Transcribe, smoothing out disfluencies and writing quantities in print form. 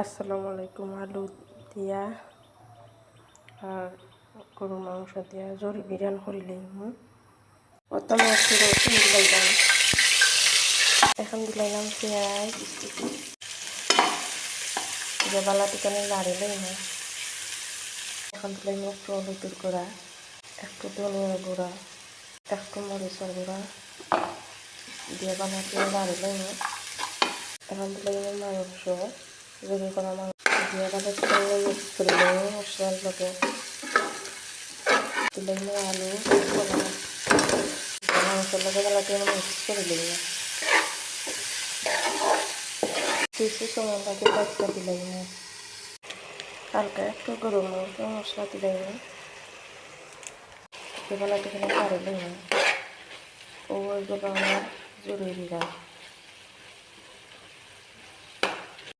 আসসালামু আলাইকুম। আলু দিয়া আর গরু মাংস দিয়া জরি বিরিয়ানি করিলে প্রথমে একটু রসুন দিলাম, এখন দিলাম পেঁয়াজ যে বালা টিকানে লাড়িলেই না। এখন দিলাম একটু হলুদের গুঁড়া, একটু ধনিয়ার গুঁড়া, একটু মরিচের গুঁড়া দিয়ে বানাতে লাড়িলেই না। এখন দিলাম মাংস, জরি করা মাংস দিয়ে ভালো করে মিক্স করিলে মশলার লগে দিলাম আলু মাংসের লগে ভালো করে মিক্স করিলে না। কিছু সময় লাগে বাচ্চা দিলাই না, হালকা একটু গরম মশলা দিলাই না, এগুলো থেকে পারিলাই না। ওইগুলো আমার জরুরি না।